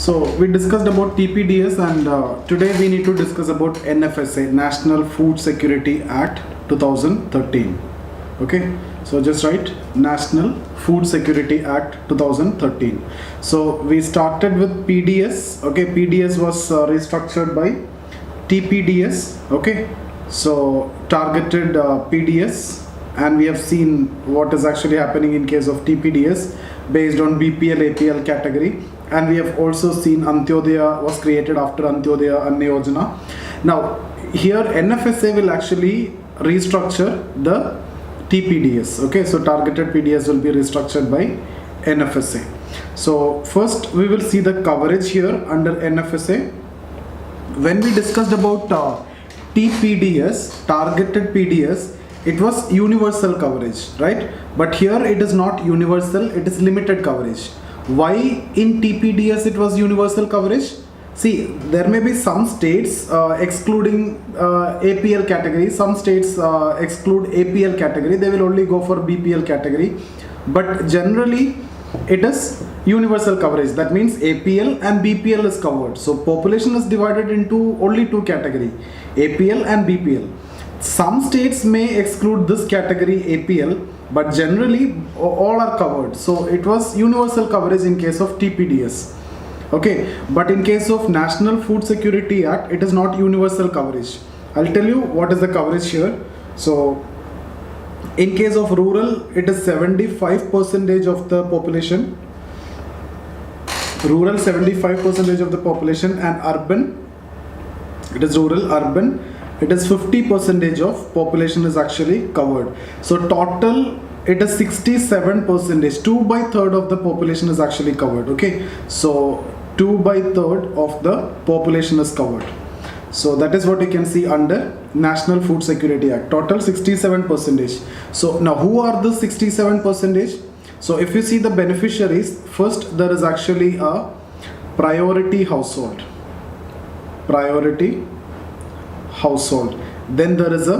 So we discussed about TPDS, and today we need to discuss about NFSA, National Food Security Act 2013. Okay, so just write National Food Security Act 2013. So we started with PDS. Okay, PDS was restructured by TPDS. Okay, so targeted PDS, and we have seen what is actually happening in case of TPDS based on BPL APL category. And we have also seen Antyodaya was created after Antyodaya Anna Yojana. Now here NFSA will actually restructure the TPDS. Okay, so targeted PDS will be restructured by NFSA. So first we will see the coverage here under NFSA. When we discussed about TPDS, targeted PDS, it was universal coverage, right? But here it is not universal, it is limited coverage. Why in TPDS it was universal coverage? See, there may be some states excluding APL category, some states exclude APL category, they will only go for BPL category. But generally it is universal coverage. That means APL and BPL is covered. So population is divided into only two categories, APL and BPL. Some states may exclude this category APL, but generally all are covered. So it was universal coverage in case of TPDS. Okay, but in case of National Food Security Act, it is not universal coverage. I'll tell you what is the coverage here. So in case of rural, it is 75% of the population. Rural 75% of the population, and urban, it is rural, urban, it is 50% of population is actually covered. So total it is 67%, 2 by 3rd of the population is actually covered. Okay, so 2 by 3rd of the population is covered. So that is what you can see under National Food Security Act, total 67%. So now who are the 67%? So if you see the beneficiaries, first there is actually a priority household, then there is a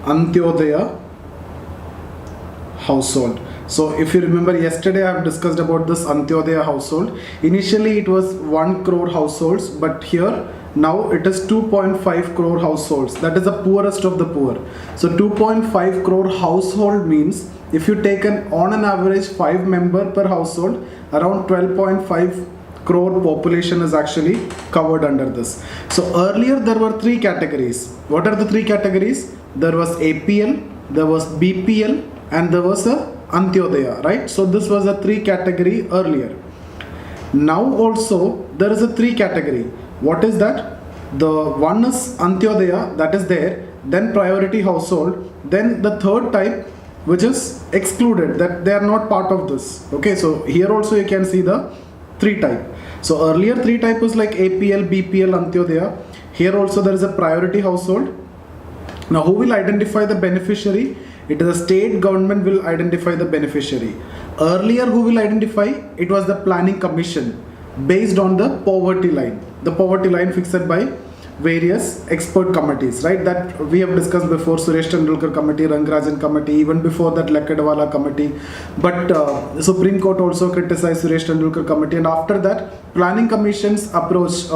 Antyodaya household. So if you remember, yesterday I have discussed about this Antyodaya household. Initially it was 1 crore households, but here now it is 2.5 crore households. That is the poorest of the poor. So 2.5 crore household means if you take on an average 5 member per household, around 12.5 crore population is actually covered under this. So earlier there were 3 categories. What are the 3 categories? There was APL, there was BPL, and there was a Antyodaya, right? So this was a 3 category earlier. Now also there is a 3 category. What is that? The one is Antyodaya, that is there, then priority household, then the third type which is excluded, that they are not part of this. Okay, so here also you can see the 3 type. So earlier 3 type was like APL, BPL, Antyodaya. Here also there is a priority household. Now who will identify the beneficiary? It is the state government will identify the beneficiary. Earlier who will identify? It was the planning commission based on the poverty line. The poverty line fixed by various expert committees, right? That we have discussed before, Suresh Tendulkar committee, Rangarajan committee, even before that Lakkadwala committee. But Supreme Court also criticized Suresh Tendulkar committee, and after that planning commission's approach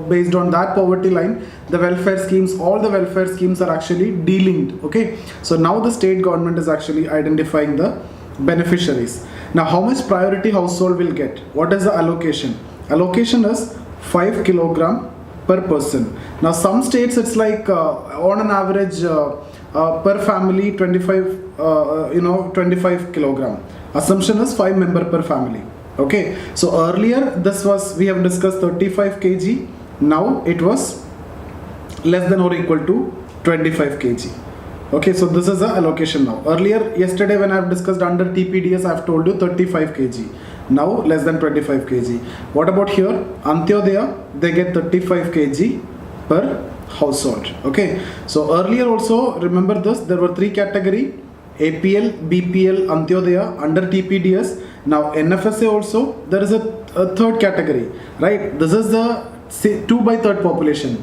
based on that poverty line, the welfare schemes, all the welfare schemes are actually delinked. Okay, so now the state government is actually identifying the beneficiaries. Now how much priority household will get? What is the allocation? Allocation is 5 kilogram per person. Now some states it's like on an average per family 25 kilogram. Assumption is 5 member per family. Okay, so earlier this was, we have discussed 35 kg. Now it was less than or equal to 25 kg. Okay, so this is the allocation now. Earlier, yesterday when I have discussed under TPDS, I have told you 35 kg. Now less than 25 kg. What about here? Antyodaya, they get 35 kg per household. Okay, so earlier also, remember this, there were 3 category, APL, BPL, Antyodaya under TPDS. Now NFSA also, there is a 3rd category, right? This is the 2 by 3rd population.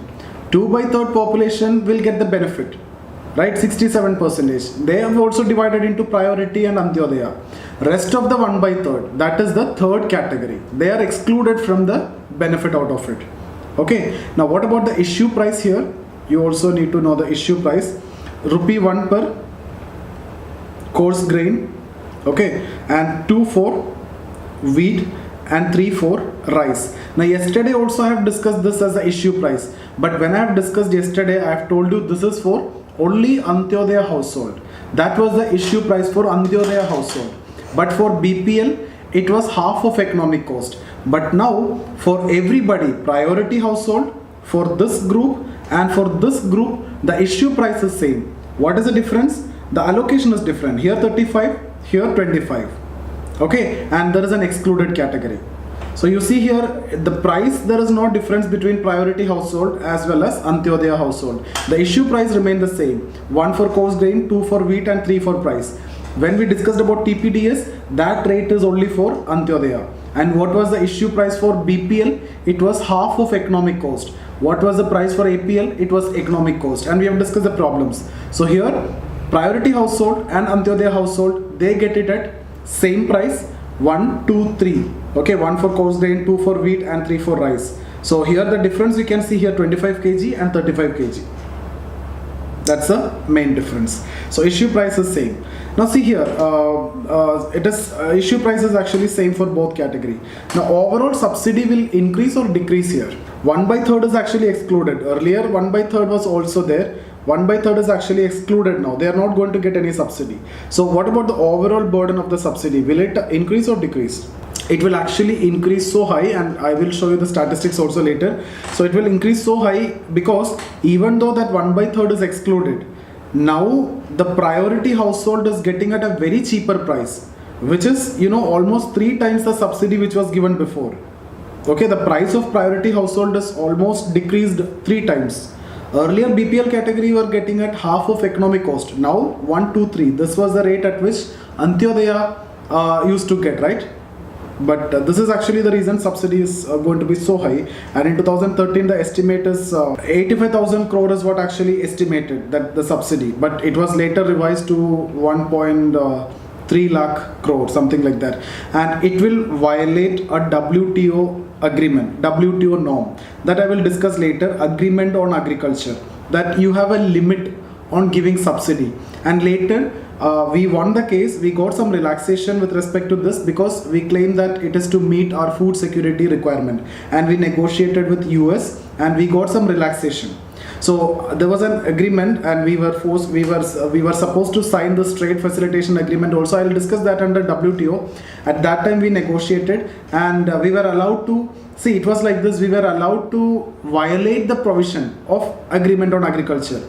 2 by 3rd population will get the benefit. right? 67%. They have also divided into priority and Antyodaya. Rest of the 1/3, that is the third category. They are excluded from the benefit out of it. Okay. Now what about the issue price here? You also need to know the issue price. Rupee 1 per coarse grain, okay, and 2 for wheat and 3 for rice. Now yesterday also I have discussed this as the issue price, but when I have discussed yesterday, I have told you this is for only Antyodaya household. That was the issue price for Antyodaya household. But for BPL, it was half of economic cost. But now for everybody, priority household, for this group and for this group, the issue price is same. What is the difference? The allocation is different. Here 35, here 25. Okay, and there is an excluded category. So you see here the price, there is no difference between priority household as well as Antyodaya household. The issue price remain the same. 1 for coarse grain, 2 for wheat and 3 for rice. When we discussed about TPDS, that rate is only for Antyodaya. And what was the issue price for BPL? It was half of economic cost. What was the price for APL? It was economic cost. And we have discussed the problems. So here, priority household and Antyodaya household, they get it at same price, 1, 2, 3. Okay, 1 for coarse grain, 2 for wheat and 3 for rice. So here the difference we can see here 25 kg and 35 kg. That's the main difference. So issue price is same. Now see here, it is issue price is actually same for both category. Now overall subsidy will increase or decrease here. 1/3 is actually excluded. Earlier 1/3 was also there. 1/3 is actually excluded now. They are not going to get any subsidy. So what about the overall burden of the subsidy? Will it increase or decrease? It will actually increase so high, and I will show you the statistics also later. So it will increase so high because even though that 1/3 is excluded, now the priority household is getting at a very cheaper price, which is almost 3 times the subsidy which was given before. Okay, the price of priority household is almost decreased 3 times. Earlier BPL category were getting at half of economic cost. Now 1, 2, 3. This was the rate at which Antyodaya used to get, right? But this is actually the reason subsidy is going to be so high. And in 2013 the estimate is 85,000 crore is what actually estimated that the subsidy, but it was later revised to 1.3 lakh crore, something like that. And it will violate a WTO agreement, WTO norm, that I will discuss later. Agreement on agriculture, that you have a limit on giving subsidy, and later we won the case. We got some relaxation with respect to this because we claim that it is to meet our food security requirement, and we negotiated with US and we got some relaxation. So there was an agreement, and we were supposed to sign this trade facilitation agreement also. I will discuss that under WTO. At that time we negotiated, and we were allowed to see, it was like this, we were allowed to violate the provision of agreement on agriculture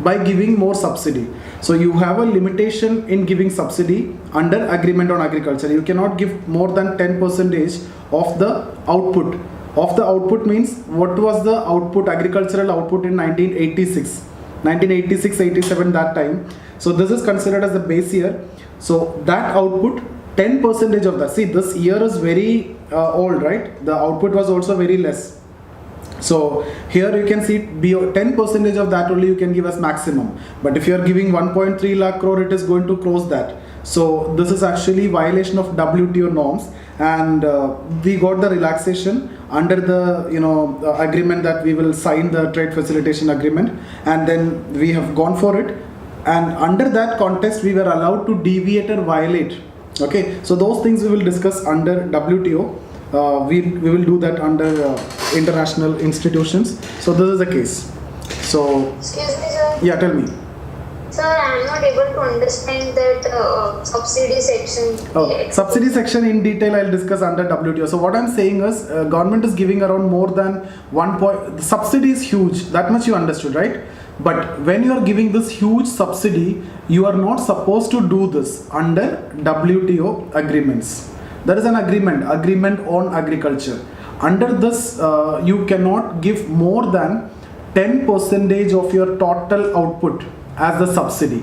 by giving more subsidy. So you have a limitation in giving subsidy under agreement on agriculture. You cannot give more than 10% of the output. Of the output means, what was the output, agricultural output in 1986, 87 that time. So this is considered as the base year. So that output, 10% of that. See, this year is very old, right? The output was also very less. So here you can see 10% of that only you can give as maximum. But if you are giving 1.3 lakh crore, it is going to cross that. So this is actually violation of WTO norms, and we got the relaxation under the agreement that we will sign the trade facilitation agreement, and then we have gone for it. And under that context, we were allowed to deviate or violate. Okay, so those things we will discuss under WTO. We will do that under international institutions. So this is the case. So excuse me, sir. Yeah, tell me. Sir, I am not able to understand that subsidy section. Subsidy section in detail I'll discuss under WTO. So what I'm saying is, government is giving around more than the subsidy is huge. That much you understood, right? But when you are giving this huge subsidy, you are not supposed to do this under WTO agreements. There is an agreement on agriculture. Under this, you cannot give more than 10% of your total output as the subsidy.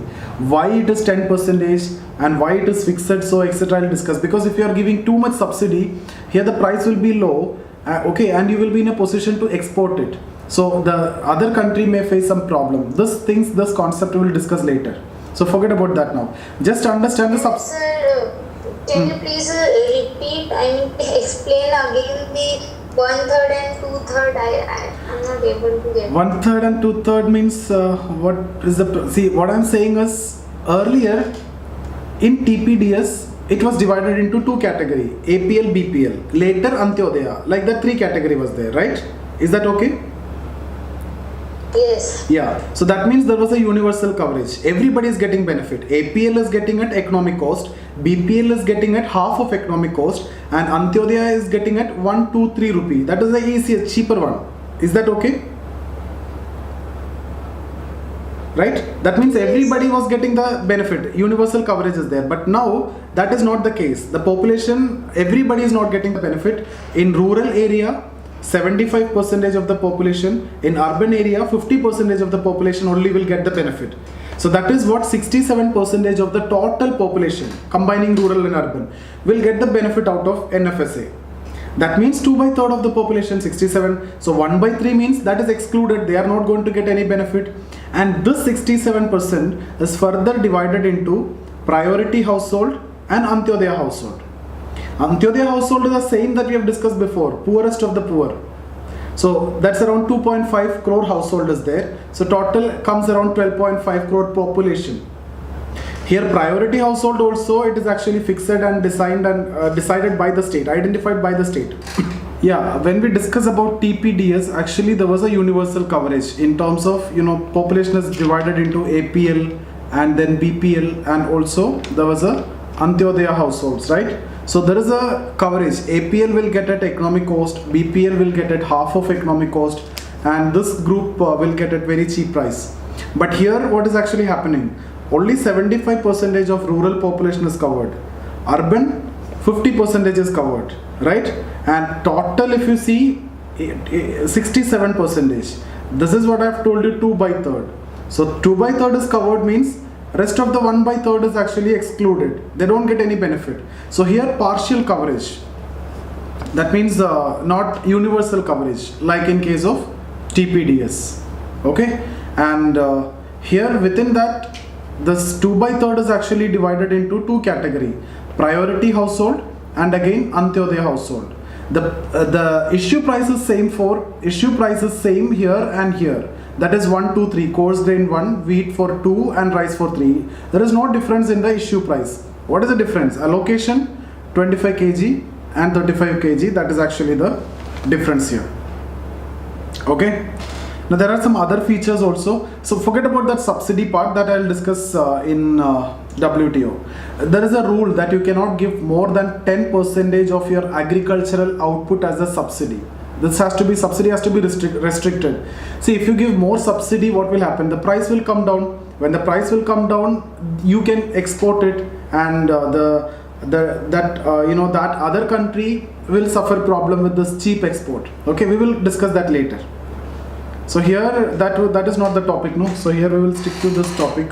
Why it is 10% and why it is fixed, so etc. I'll discuss. Because if you are giving too much subsidy, here the price will be low, okay, and you will be in a position to export it. So the other country may face some problem. This concept we will discuss later. So forget about that now. Just understand the Sir, can you please repeat, explain again the 1/3 and 2/3? I'm not able to get 1/3 and 2/3 means what is the, see what I'm saying is earlier in TPDS it was divided into two category, APL, BPL. Later Antyodaya, like that 3 category was there, right? Is that okay? Yes. Yeah, so that means there was a universal coverage. Everybody is getting benefit. APL is getting at economic cost, BPL is getting at half of economic cost, and Antyodaya is getting at 1, 2, 3 rupee. That is the easiest, cheaper one. Is that okay? Right? That means everybody was getting the benefit. Universal coverage is there. But now that is not the case. The population, everybody is not getting the benefit. In rural area, 75% of the population, in urban area 50% of the population only will get the benefit. So that is what 67% of the total population, combining rural and urban, will get the benefit out of NFSA. That means 2/3 of the population, 67. So 1/3 means that is excluded. They are not going to get any benefit. And this 67% is further divided into priority household and Antyodaya household. Antyodaya household is the same that we have discussed before, poorest of the poor. So that's around 2.5 crore household is there. So total comes around 12.5 crore population. Here priority household also, it is actually fixed and decided by the state, identified by the state. Yeah, when we discuss about TPDS, actually there was a universal coverage in terms of, population is divided into APL and then BPL, and also there was a Antyodaya households, right? So there is a coverage. APL will get at economic cost, BPL will get at half of economic cost, and this group will get at very cheap price. But here what is actually happening? Only 75% of rural population is covered. Urban 50% is covered, right? And total, if you see, 67%. This is what I have told you, 2/3. So 2/3 is covered means rest of the 1/3 is actually excluded. They don't get any benefit. So here partial coverage. That means not universal coverage like in case of TPDS. Okay, and here within that, this 2/3 is actually divided into two category: priority household and again Antyodaya household. The issue price is same here and here. That is 1, 2, 3, coarse grain 1, wheat for 2 and rice for 3. There is no difference in the issue price. What is the difference? Allocation 25 kg and 35 kg. That is actually the difference here. Okay. Now there are some other features also. So forget about that subsidy part that I will discuss in WTO. There is a rule that you cannot give more than 10% of your agricultural output as a subsidy. Subsidy has to be restricted. See, if you give more subsidy, what will happen? The price will come down. When the price will come down, you can export it, and that other country will suffer problem with this cheap export. Okay, we will discuss that later. So here that is not the topic, no. So here we will stick to this topic.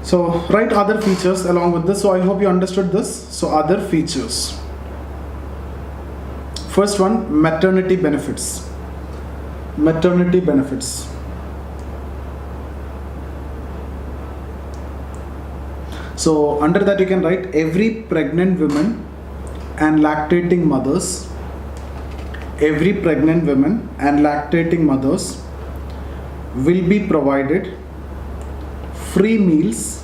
So write other features along with this. So I hope you understood this. So other features. First one, maternity benefits. Maternity benefits. So under that you can write every pregnant woman and lactating mothers. Every pregnant woman and lactating mothers will be provided free meals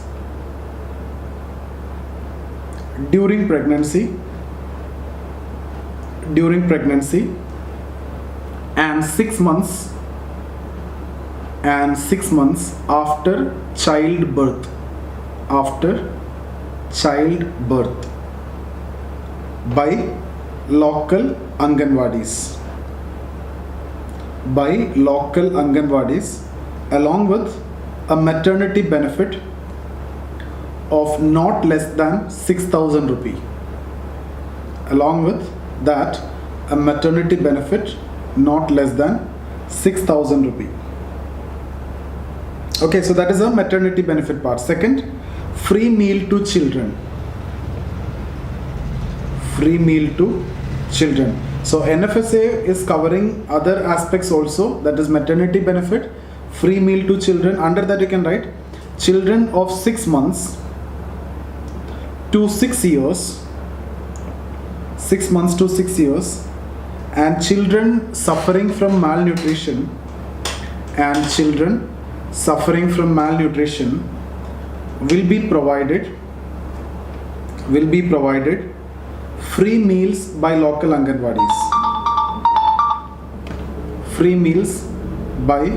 during pregnancy and 6 months after childbirth by local Anganwadis along with a maternity benefit of not less than 6,000 rupee. Along with that, a maternity benefit not less than 6,000 rupee. Okay, so that is a maternity benefit part. Second, free meal to children. Free meal to children. So NFSA is covering other aspects also, that is maternity benefit, free meal to children. Under that you can write children of 6 months to 6 years, 6 months to 6 years, and children suffering from malnutrition, and children suffering from malnutrition will be provided free meals by local Anganwadis. Free meals by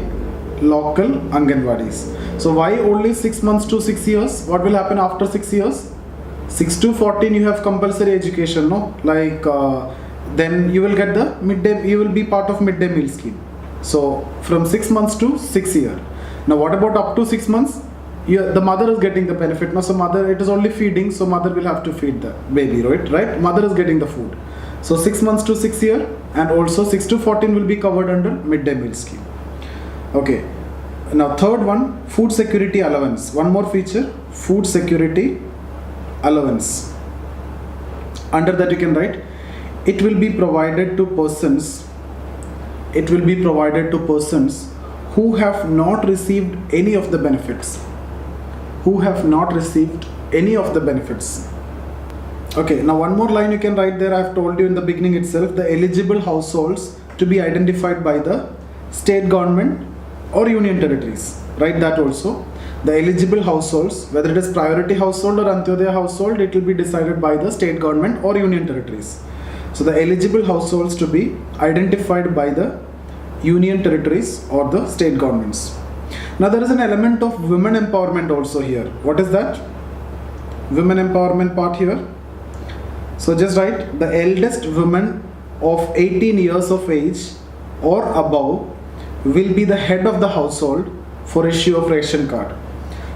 local Anganwadis. So why only 6 months to 6 years? What will happen after 6 years? 6 to 14 you have compulsory education, no? Like then you will get the midday, you will be part of midday meal scheme. So from 6 months to 6 year. Now what about up to 6 months? The mother is getting the benefit. Now so mother, it is only feeding, so mother will have to feed the baby, right? Mother is getting the food. So 6 months to 6 year, and also 6 to 14 will be covered under midday meal scheme. Okay. Now third one, food security allowance. One more feature, food security allowance. Under that you can write, it will be provided to persons who have not received any of the benefits. Okay, now one more line you can write there. I have told you in the beginning itself, the eligible households to be identified by the state government or union territories. Write that also. The eligible households, whether it is priority household or Antyodaya household, it will be decided by the state government or union territories. So the eligible households to be identified by the union territories or the state governments. Now there is an element of women empowerment also here. What is that? Women empowerment part here. So just write, the eldest woman of 18 years of age or above will be the head of the household for issue of ration card.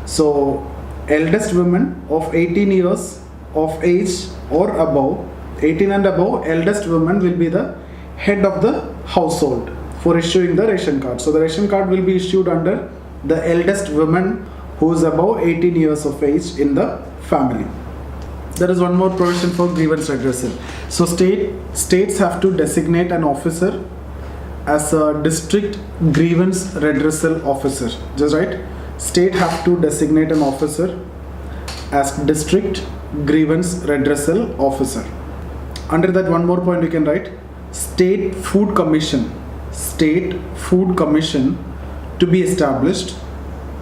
So eldest woman of 18 years of age or above, 18 and above, eldest woman will be the head of the household for issuing the ration card. So the ration card will be issued under the eldest woman who is above 18 years of age in the family. There is one more provision for grievance redressal. So states have to designate an officer as a district grievance redressal officer. Just write, state have to designate an officer as district grievance redressal officer. Under that one more point you can write, state food commission to be established.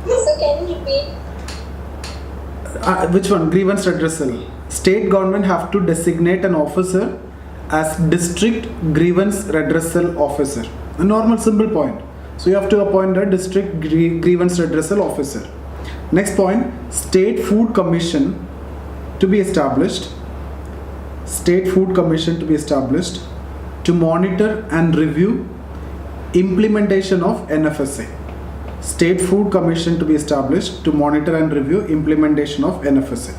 So can you repeat? Which one? Grievance redressal. State government have to designate an officer as district grievance redressal officer. A normal simple point. So you have to appoint a district grievance redressal officer. Next point, state food commission to be established. State food commission to be established to monitor and review implementation of NFSA. State food commission to be established to monitor and review implementation of NFSA.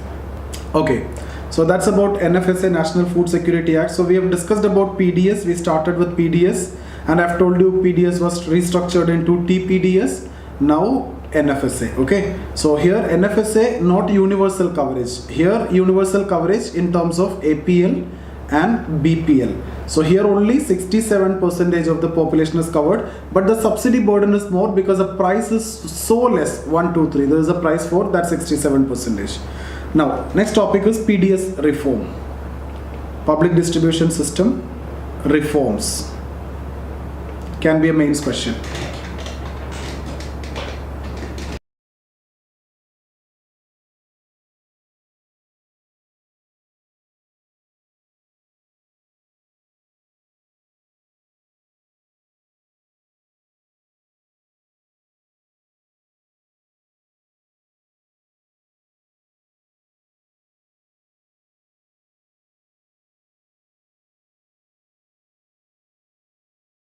Okay, so that's about NFSA, National Food Security Act. So we have discussed about PDS. We started with PDS, and I've told you PDS was restructured into TPDS. Now NFSA. Okay, so here NFSA, not universal coverage. Here universal coverage in terms of APL and BPL. So here only 67% of the population is covered, but the subsidy burden is more because the price is so less. 1, 2, 3. There is a price for that 67%. Now next topic is PDS reform. Public distribution system reforms. Can be a mains question.